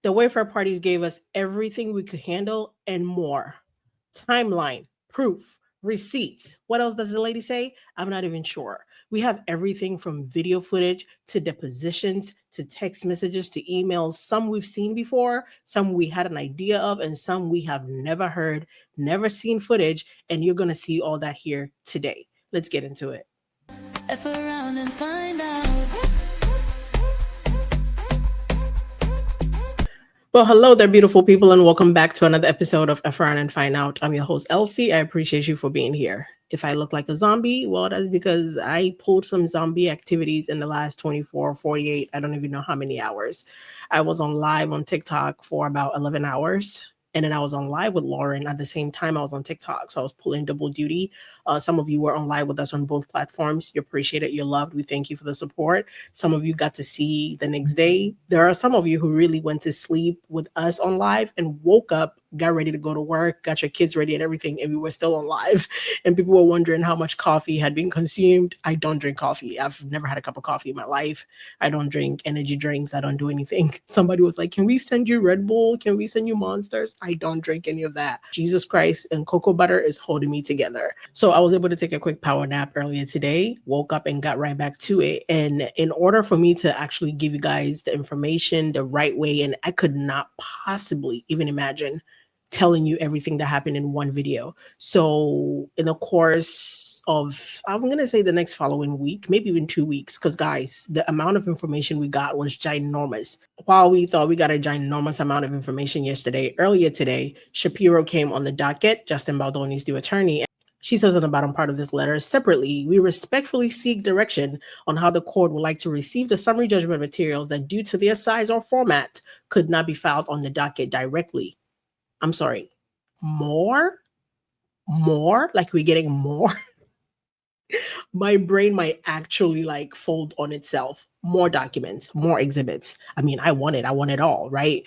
The Wayfair parties gave us everything we could handle and more. Timeline, proof, receipts. What else does the lady say? I'm not even sure. We have everything from video footage to depositions to text messages to emails. Some we've seen before, some we had an idea of, and some we have never heard, never seen footage. And you're going to see all that here today. Let's get into it. F around and find out. Well, hello there, beautiful people, and welcome back to another episode of F Around and Find Out. I'm your host, Elsie. I appreciate you for being here. If I look like a zombie, well, that's because I pulled some zombie activities in the last 24, 48, I don't even know how many hours. I was on live on TikTok for about 11 hours. And then I was on live with Lauren at the same time I was on TikTok. So I was pulling double duty. Some of you were on live with us on both platforms. You appreciate it. You're loved. We thank you for the support. Some of you got to see the next day. There are some of you who really went to sleep with us on live and woke up, got ready to go to work, got your kids ready and everything, and we were still on live. And people were wondering how much coffee had been consumed. I don't drink coffee. I've never had a cup of coffee in my life. I don't drink energy drinks. I don't do anything. Somebody was like, can we send you Red Bull? Can we send you Monsters? I don't drink any of that. Jesus Christ and cocoa butter is holding me together. So I was able to take a quick power nap earlier today, woke up and got right back to it. And in order for me to actually give you guys the information the right way, and I could not possibly even imagine telling you everything that happened in one video. So in the course of, I'm going to say the next following week, maybe even 2 weeks, because guys, the amount of information we got was ginormous. While we thought we got a ginormous amount of information yesterday, earlier today, Shapiro came on the docket, Justin Baldoni's new attorney. She says on the bottom part of this letter, separately, we respectfully seek direction on how the court would like to receive the summary judgment materials that due to their size or format could not be filed on the docket directly. I'm sorry, more? Like we're getting more? My brain might actually like fold on itself. More documents, more exhibits. I mean, I want it all, right?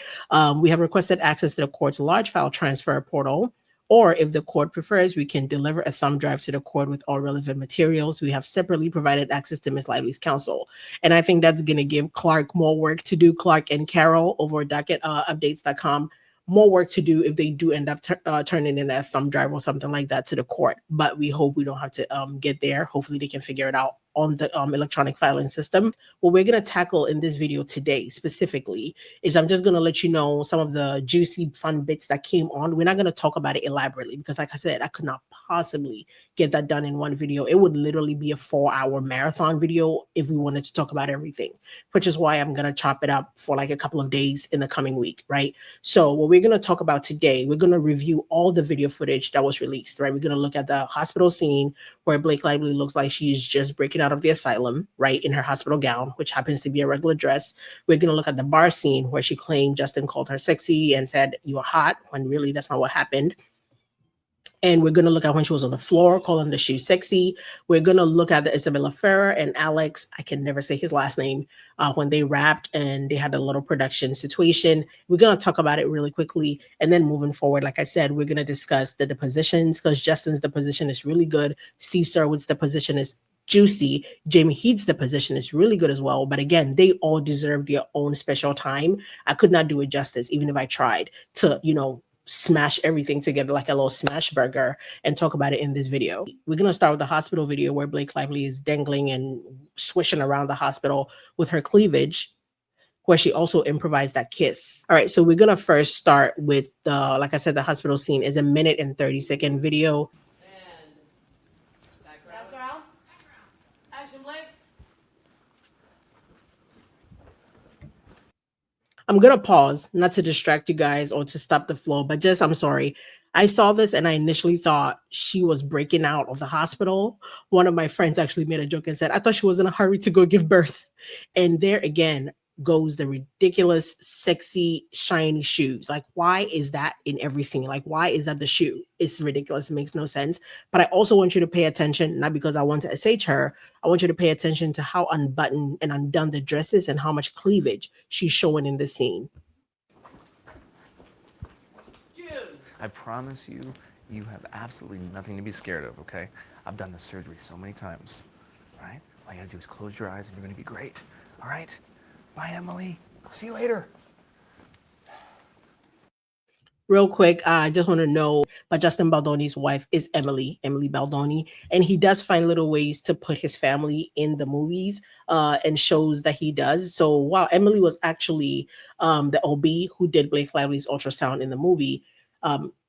We have requested access to the court's large file transfer portal. Or if the court prefers, we can deliver a thumb drive to the court with all relevant materials. We have separately provided access to Ms. Lively's counsel. And I think that's going to give Clark more work to do, Clark and Carol over at docketupdates.com. More work to do if they do end up turning in a thumb drive or something like that to the court. But we hope we don't have to get there. Hopefully they can figure it out on the electronic filing system. What we're going to tackle in this video today specifically is I'm just going to let you know some of the juicy fun bits that came on. We're not going to talk about it elaborately because like I said, I could not possibly get that done in one video. It would literally be a 4-hour marathon video if we wanted to talk about everything, which is why I'm going to chop it up for like a couple of days in the coming week, right? So what we're going to talk about today, we're going to review all the video footage that was released, right? We're going to look at the hospital scene where Blake Lively looks like she's just breaking out of the asylum, right, in her hospital gown, which happens to be a regular dress. We're going to look at the bar scene where she claimed Justin called her sexy and said, "You are hot," when really that's not what happened. And we're going to look at when she was on the floor calling the shoe sexy. We're going to look at the Isabella Ferrer and Alex, I can never say his last name, when they rapped and they had a little production situation. We're going to talk about it really quickly. And then moving forward, like I said, we're going to discuss the depositions because Justin's deposition is really good. Steve Sherwood's deposition is juicy. Jamie Heat's deposition is really good as well. But again, they all deserve their own special time. I could not do it justice, even if I tried to, smash everything together like a little smash burger and talk about it in this video. We're going to start with the hospital video where Blake Lively is dangling and swishing around the hospital with her cleavage, where she also improvised that kiss. All right, so we're going to first start with like I said, the hospital scene is a 1 minute and 30-second video. And background. Action, Blake. I'm going to pause, not to distract you guys or to stop the flow, but just, I'm sorry. I saw this and I initially thought she was breaking out of the hospital. One of my friends actually made a joke and said, I thought she was in a hurry to go give birth. And there again goes the ridiculous, sexy, shiny shoes. Like, why is that in every scene? Like, why is that the shoe? It's ridiculous. It makes no sense. But I also want you to pay attention, not because I want to assuage her. I want you to pay attention to how unbuttoned and undone the dress is and how much cleavage she's showing in this scene. Jude. I promise you, you have absolutely nothing to be scared of, okay? I've done this surgery so many times, all right? All you gotta do is close your eyes and you're gonna be great, all right? Bye, Emily. I'll see you later. Real quick, I just want to know, but Justin Baldoni's wife is Emily Baldoni, and he does find little ways to put his family in the movies and shows that he does. So while Emily was actually the OB who did Blake Lively's ultrasound in the movie,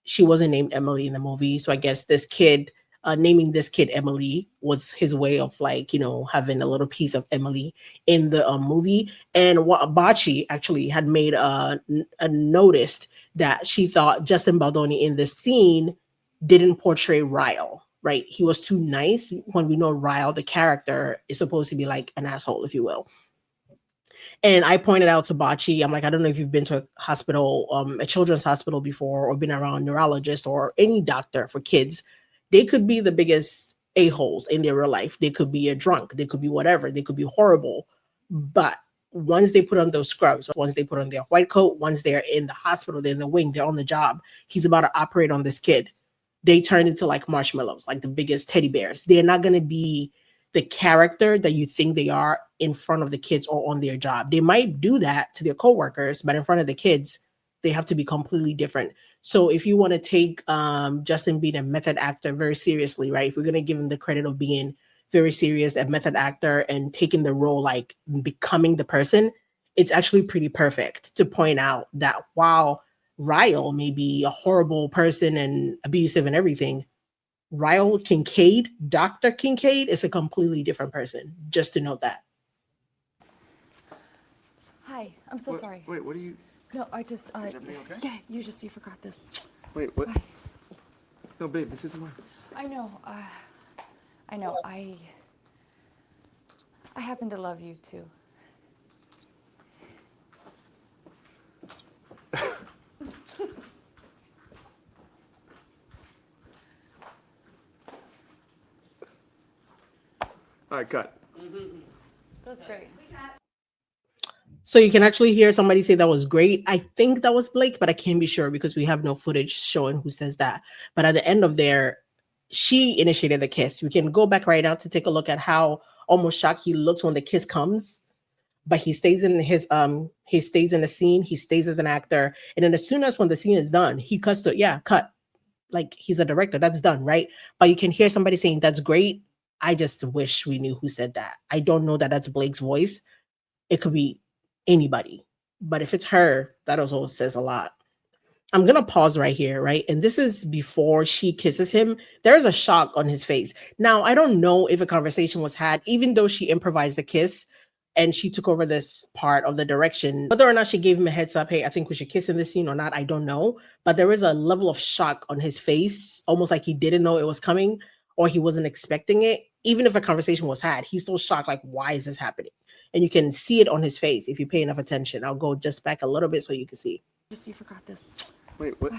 she wasn't named Emily in the movie. So I guess this kid, naming this kid Emily was his way of like, having a little piece of Emily in the movie. And what Bachi actually had made a noticed that she thought Justin Baldoni in this scene didn't portray Ryle, right? He was too nice when we know Ryle, the character, is supposed to be like an asshole, if you will. And I pointed out to Bachi, I'm like, I don't know if you've been to a hospital, a children's hospital before, or been around a neurologist or any doctor for kids. They could be the biggest a-holes in their real life. They could be a drunk. They could be whatever. They could be horrible. But once they put on those scrubs, once they put on their white coat, once they're in the hospital, they're in the wing, they're on the job, he's about to operate on this kid, they turn into like marshmallows, like the biggest teddy bears. They're not going to be the character that you think they are in front of the kids or on their job. They might do that to their coworkers, but in front of the kids, they have to be completely different. So if you want to take Justin being a method actor very seriously, right? If we're going to give him the credit of being very serious, a method actor and taking the role, like becoming the person, it's actually pretty perfect to point out that while Ryle may be a horrible person and abusive and everything, Ryle Kincaid, Dr. Kincaid, is a completely different person. Just to note that. Hi, I'm so sorry. Wait, what are you? No, I just. Is everything okay? Yeah, you forgot this. Wait, what? No, babe, this isn't work. I know. I know. I happen to love you too. All right, cut. That's great. So you can actually hear somebody say that was great. I think that was Blake, but I can't be sure because we have no footage showing who says that. But at the end of there, she initiated the kiss. We can go back right now to take a look at how almost shocked he looks when the kiss comes. But he stays in he stays in the scene, he stays as an actor. And then as soon as when the scene is done, he cuts to, yeah, cut. Like he's a director, that's done, right? But you can hear somebody saying that's great. I just wish we knew who said that. I don't know that that's Blake's voice. It could be anybody. But if it's her, that also says a lot. I'm going to pause right here, right? And this is before she kisses him. There's a shock on his face. Now, I don't know if a conversation was had, even though she improvised the kiss and she took over this part of the direction. Whether or not she gave him a heads up, hey, I think we should kiss in this scene or not, I don't know. But there is a level of shock on his face, almost like he didn't know it was coming or he wasn't expecting it. Even if a conversation was had, he's still shocked, like, why is this happening? And you can see it on his face if you pay enough attention. I'll go just back a little bit so you can see. Just you forgot this. Wait, what?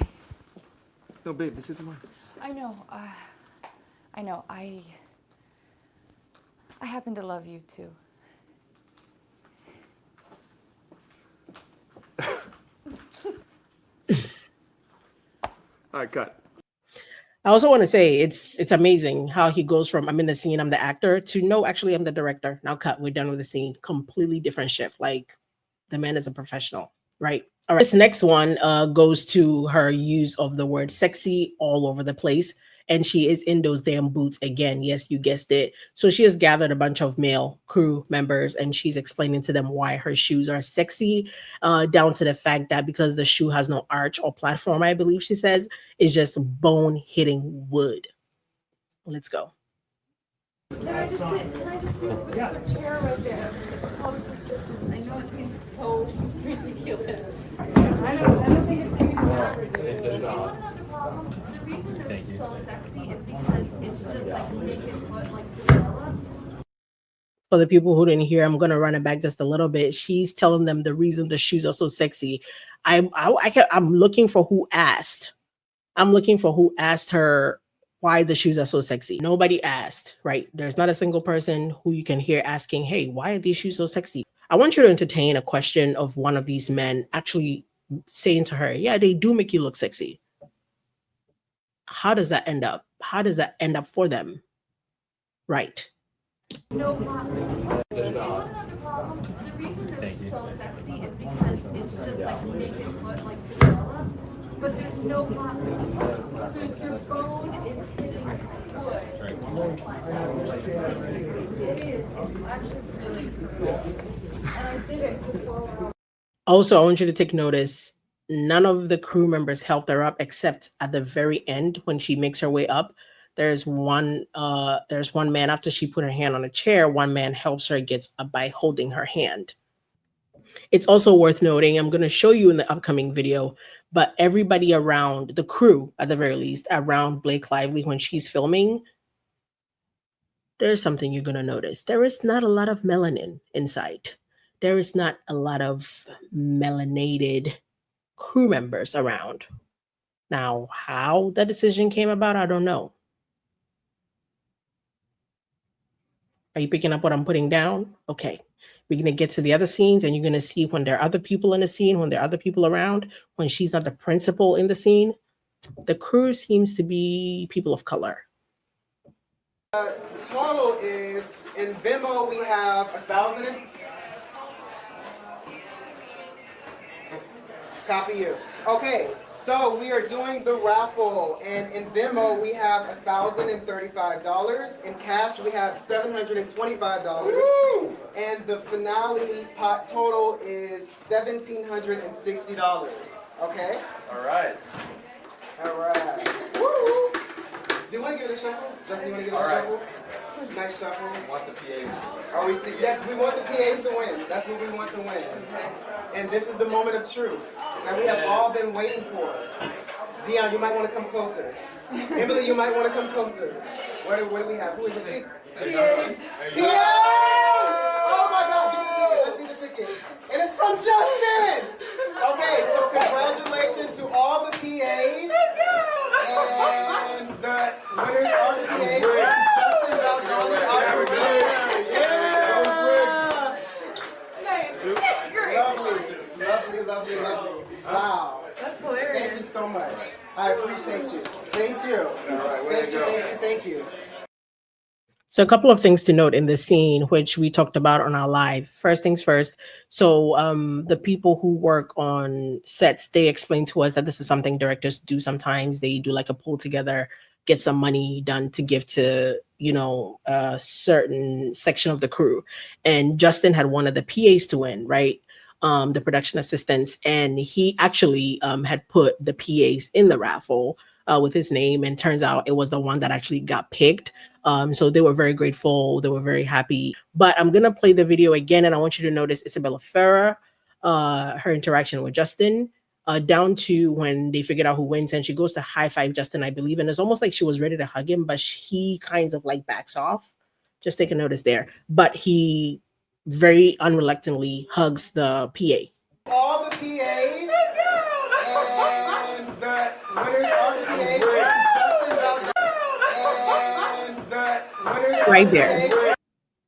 No, babe, this isn't work. I know. I know. I happen to love you too. All right, cut. I also want to say it's amazing how he goes from I'm in the scene, I'm the actor, to no, actually I'm the director. Now cut, we're done with the scene. Completely different shift. Like the man is a professional, right? All right. This next one goes to her use of the word sexy all over the place. And she is in those damn boots again. Yes, you guessed it. So she has gathered a bunch of male crew members and she's explaining to them why her shoes are sexy, down to the fact that because the shoe has no arch or platform, I believe she says, it's just bone hitting wood. Let's go. Can I just sit? Can I just sit? There's a chair right there. The closest distance. I know it seems so ridiculous. I don't think it's serious. It does not. The problem, the reason they're so sexy is because it's just like naked foot, like Cinderella. For the people who didn't hear, I'm going to run it back just a little bit. She's telling them the reason the shoes are so sexy. I'm looking for who asked. I'm looking for who asked her why the shoes are so sexy. Nobody asked, right? There's not a single person who you can hear asking, hey, why are these shoes so sexy? I want you to entertain a question of one of these men actually saying to her, yeah, they do make you look sexy. How does that end up? How does that end up for them? Right. No problem. The problem, the reason they're so sexy is because it's just like naked foot, like Cinderella. but there's no platform. So if your phone is hitting wood, it is. It's actually really cool. And I did it before. Also, I want you to take notice. None of the crew members helped her up except at the very end when she makes her way up. There's one man after she put her hand on a chair, one man helps her get up by holding her hand. It's also worth noting, I'm going to show you in the upcoming video, but everybody around the crew, at the very least, around Blake Lively when she's filming, there's something you're going to notice. There is not a lot of melanin in sight. There is not a lot of melanated crew members around. Now, how that decision came about, I don't know. Are you picking up what I'm putting down? Okay. We're going to get to the other scenes, and you're going to see when there are other people in the scene, when there are other people around, when she's not the principal in the scene, the crew seems to be people of color. Total is, in Venmo, we have 1,000. Copy you. Okay, so we are doing the raffle, and in Venmo we have $1,035. In cash we have $725. Woo! And the finale pot total is $1,760. Okay. All right. All right. Woo! Do you want to give it a shuffle? Justin, you want to give it a shuffle? Nice shuffle. We want the PAs. Are we yes, we want the PAs to win. That's what we want to win. And this is the moment of truth that we have all been waiting for. Dion, you might want to come closer. Emily, you might want to come closer. What do we have? Who is it? PAs! PAs! Oh my God, give me the ticket. Let's see the ticket. And it's from Justin! Okay, so congratulations to all the PAs. And the winners are the PAs. Justin Valdoni, our winner. Yeah! Nice. That's great. Lovely, lovely, lovely. Wow. That's hilarious. Thank you so much. I appreciate you. Thank you. Thank you. So a couple of things to note in this scene, which we talked about on our live. First things first. So the people who work on sets, they explain to us that this is something directors do sometimes. They do like a pull together, get some money done to give to, a certain section of the crew. And Justin had one of the PAs to win, right? The production assistants. And he actually had put the PAs in the raffle with his name. And turns out it was the one that actually got picked. So they were very grateful. They were very happy. But I'm going to play the video again. And I want you to notice Isabella Farah, her interaction with Justin, down to when they figured out who wins. And she goes to high five Justin, I believe. And it's almost like she was ready to hug him, but he kind of like backs off. Just take a notice there. But he very unreluctantly hugs the PA. All the PAs. And the winners are the PAs. Justin Valdoni. And the winners are Right the there. PAs.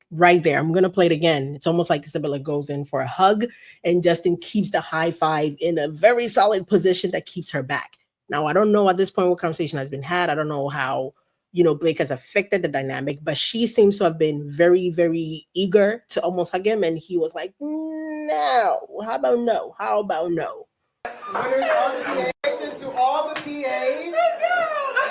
Right there. I'm going to play it again. It's almost like Isabella goes in for a hug and Justin keeps the high five in a very solid position that keeps her back. Now, I don't know at this point what conversation has been had. I don't know how, Blake has affected the dynamic, but she seems to have been very, very eager to almost hug him. And he was like, no, how about no? How about no? Winners are the PAs. To all the PAs.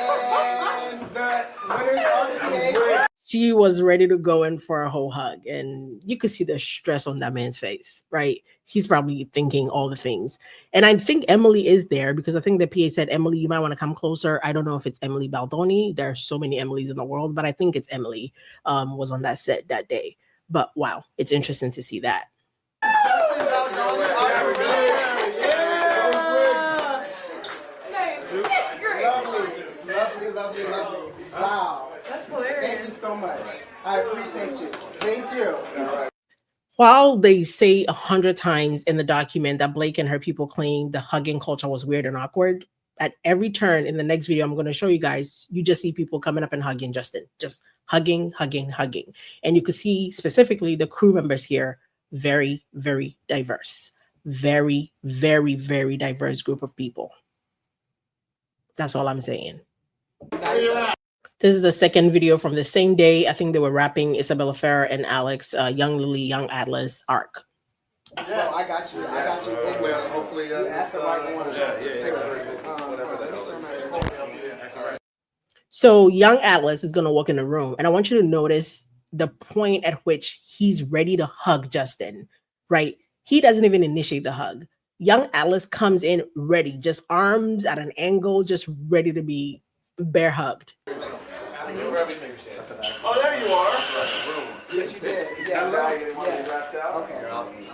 And the winners are the PAs. She was ready to go in for a whole hug, and you could see the stress on that man's face, right? He's probably thinking all the things. And I think Emily is there because I think the PA said, Emily, you might want to come closer. I don't know if it's Emily Baldoni. There are so many Emilys in the world, but I think it's Emily was on that set that day. But wow, it's interesting to see that. Justin Valdoni, our winner. Yeah! Nice. That's great. Lovely. Wow. That's hilarious. Thank you so much. I appreciate you. Thank you. While they say 100 times in the document that Blake and her people claim the hugging culture was weird and awkward, at every turn in the next video I'm going to show you guys, you just see people coming up and hugging Justin. Just hugging. And you can see specifically the crew members here, very, very diverse. Very, very, very diverse group of people. That's all I'm saying. This is the second video from the same day. I think they were wrapping Isabella Farah and Alex, Young Lily, Young Atlas arc. Well, I got you. I got you. And Well, hopefully, you asked the right one. So young Atlas is gonna walk in the room, and I want you to notice the point at which he's ready to hug Justin. Right? He doesn't even initiate the hug. Young Atlas comes in ready, just arms at an angle, just ready to be bear hugged. Oh, there you are. Yes, you did. Yeah. Okay.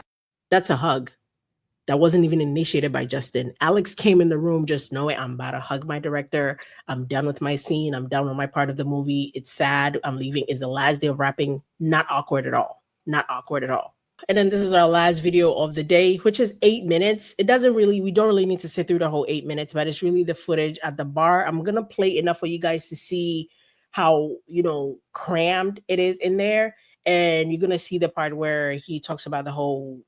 That's a hug. That wasn't even initiated by Justin. Alex came in the room just knowing I'm about to hug my director. I'm done with my scene. I'm done with my part of the movie. It's sad. I'm leaving. It's the last day of wrapping. Not awkward at all. Not awkward at all. And then this is our last video of the day, which is 8 minutes. We don't really need to sit through the whole 8 minutes, but it's really the footage at the bar. I'm going to play enough for you guys to see how, crammed it is in there. And you're going to see the part where he talks about the whole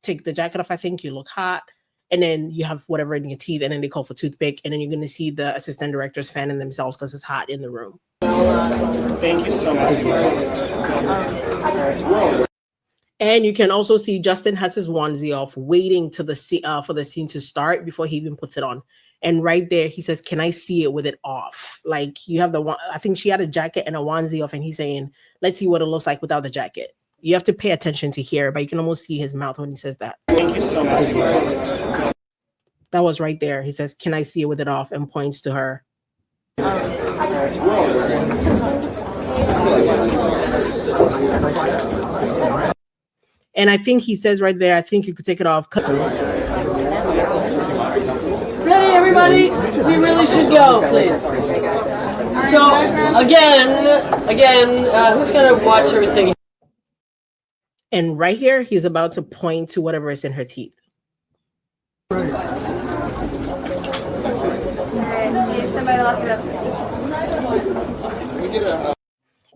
take the jacket off, I think you look hot, and then you have whatever in your teeth, and then they call for toothpick, and then you're going to see the assistant directors fanning themselves because it's hot in the room. Thank you so much. And you can also see Justin has his onesie off, waiting to for the scene to start before he even puts it on. And right there, he says, "Can I see it with it off?" Like you have the one. I think she had a jacket and a onesie off, and he's saying, "Let's see what it looks like without the jacket." You have to pay attention to hear, but you can almost see his mouth when he says that. Thank you so much. That was right there. He says, "Can I see it with it off?" and points to her. And I think he says right there, I think you could take it off. Ready, everybody? We really should go, please. So, again, who's gonna watch everything? And right here, he's about to point to whatever is in her teeth. Somebody lock it up.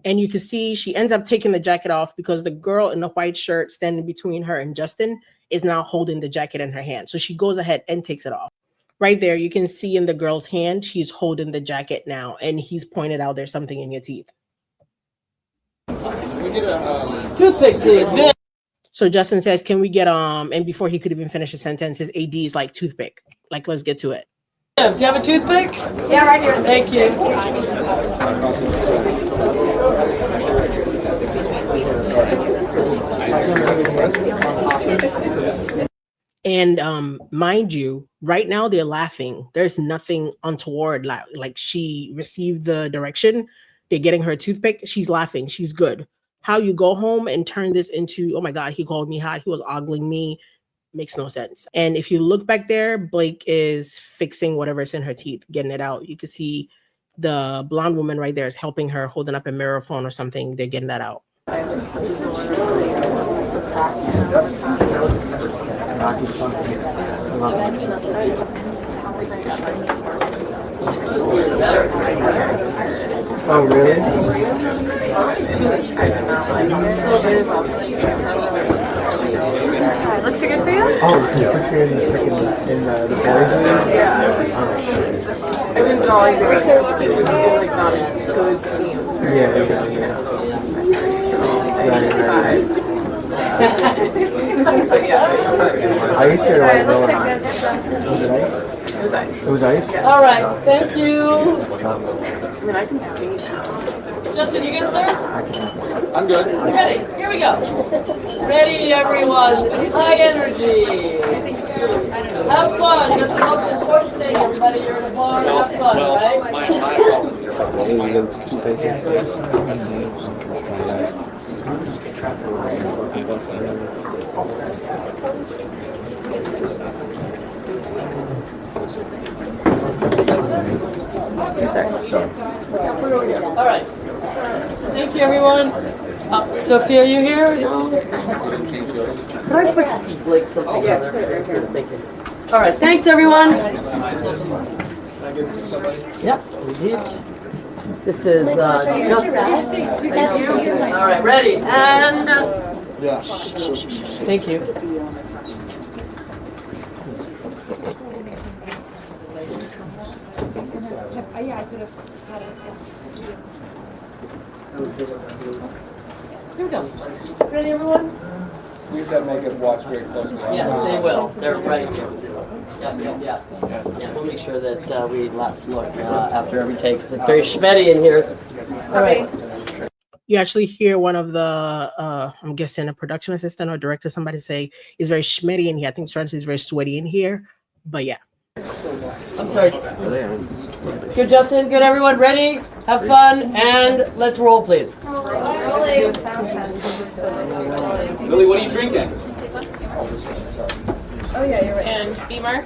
And you can see she ends up taking the jacket off because the girl in the white shirt standing between her and Justin is now holding the jacket in her hand. So she goes ahead and takes it off. Right there, you can see in the girl's hand, she's holding the jacket now, and he's pointed out there's something in your teeth. Toothpick, please. So Justin says, "Can we get and before he could even finish a sentence, his AD is like, "Toothpick. Like, let's get to it." Do you have a toothpick? Yeah, right here. Thank you. And mind you, right now they're laughing. There's nothing untoward. Like she received the direction. They're getting her a toothpick. She's laughing. She's good. How you go home and turn this into, "Oh my God, he called me hot. He was ogling me," makes no sense. And if you look back there, Blake is fixing whatever's in her teeth, getting it out. You can see the blonde woman right there is helping her, holding up a mirror phone or something. They're getting that out. Oh, really? Looks it good for you? Oh, it's a picture in the boys' room? Everyone's always like not a good team. Yeah. Right. Are you sure? Alright, looks like good. Was it ice? It was ice? All right, thank you. I I can see now. Justin, you good, sir? I'm good. Ready? Here we go. Ready, everyone. High energy. Have fun. That's the most important thing, everybody. You're in a bar. Have fun, right? Two pages. All right. Thank you, everyone. Sophia, you here? No. Could I put Blake something together? All right. Thanks, everyone. Yep, we did. This is just. Thank you. All right, ready and. Thank you. Yeah, I could have had it. Here we go. Ready, everyone? Please have make it watch very closely. Yes, they will. They're right here. Yeah. We'll make sure that we last look after every take. 'Cause it's very schmetty in here. All right. You actually hear one of the, I'm guessing a production assistant or director, somebody say, it's very schmetty in here. I think Travis is very sweaty in here. But yeah. I'm sorry. Good, Justin. Good, everyone. Ready? Have fun. And let's roll, please. Lily, what are you drinking? Oh yeah, you're right. And Beamer.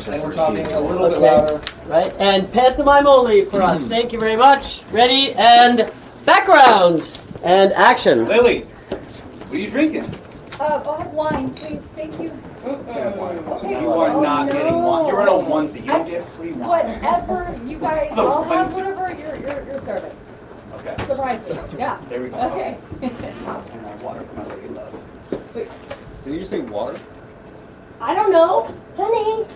And we're talking a little bit Okay. louder. Right? And pantomime only for us. Thank you very much. Ready? And background. And action. Lily, what are you drinking? I'll have wine, please. Thank you. Okay. You are not Oh, getting no. one. You're in a onesie. You don't get free wine. Whatever you guys, Oh, I'll have onesie. whatever you're serving. Okay. Surprise me. Yeah. There we go. Okay. And water for my lady love. Did you say water? I don't know, honey.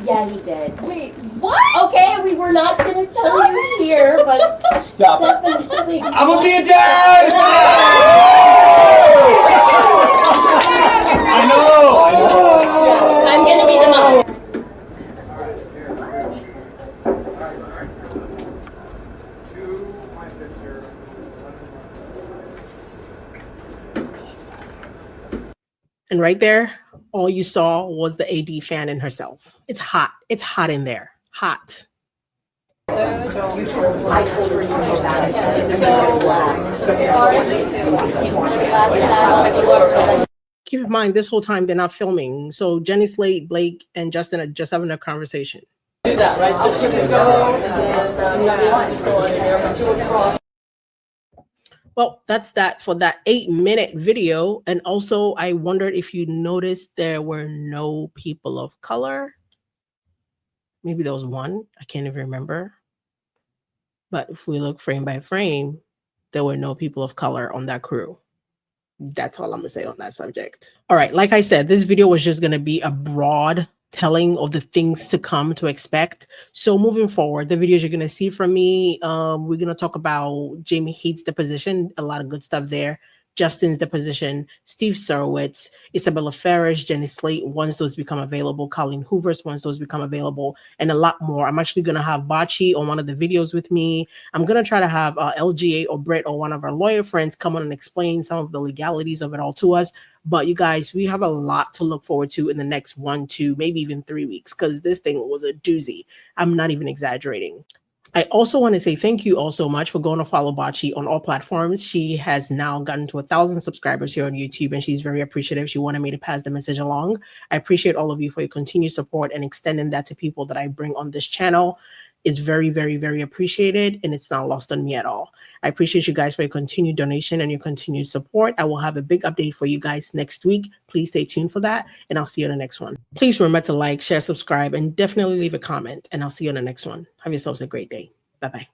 Yeah, he did. Wait, what? Okay, we were not gonna tell you here, but Stop it. definitely. I'm gonna be a dad! I know! I'm gonna be the mom. And right there, all you saw was the AD fan in herself. It's hot. It's hot in there. Hot. Keep in mind, this whole time they're not filming. So Jenny Slate, Blake, and Justin are just having a conversation. Do that, right? So she can go and then you have your line. Just go in there. Do it across. Well, that's that for that 8-minute video. And also, I wondered if you noticed there were no people of color. Maybe there was one. I can't even remember. But if we look frame by frame, there were no people of color on that crew. That's all I'm gonna say on that subject. All right, like I said, this video was just gonna be a broad telling of the things to come to expect. So moving forward, the videos you're gonna see from me, we're gonna talk about Jamie Heat's deposition, a lot of good stuff there. Justin's deposition, Steve Surowitz, Isabella Ferris, Jenny Slate, once those become available, Colleen Hoover's, once those become available, and a lot more. I'm actually going to have Bachi on one of the videos with me. I'm going to try to have LGA or Brett or one of our lawyer friends come on and explain some of the legalities of it all to us. But you guys, we have a lot to look forward to in the next 1, 2, maybe even 3 weeks, because this thing was a doozy. I'm not even exaggerating. I also want to say thank you all so much for going to follow Bachi on all platforms. She has now gotten to 1,000 subscribers here on YouTube, and she's very appreciative. She wanted me to pass the message along. I appreciate all of you for your continued support and extending that to people that I bring on this channel. It's very, very, very appreciated, and it's not lost on me at all. I appreciate you guys for your continued donation and your continued support. I will have a big update for you guys next week. Please stay tuned for that, and I'll see you on the next one. Please remember to like, share, subscribe, and definitely leave a comment, and I'll see you on the next one. Have yourselves a great day. Bye-bye.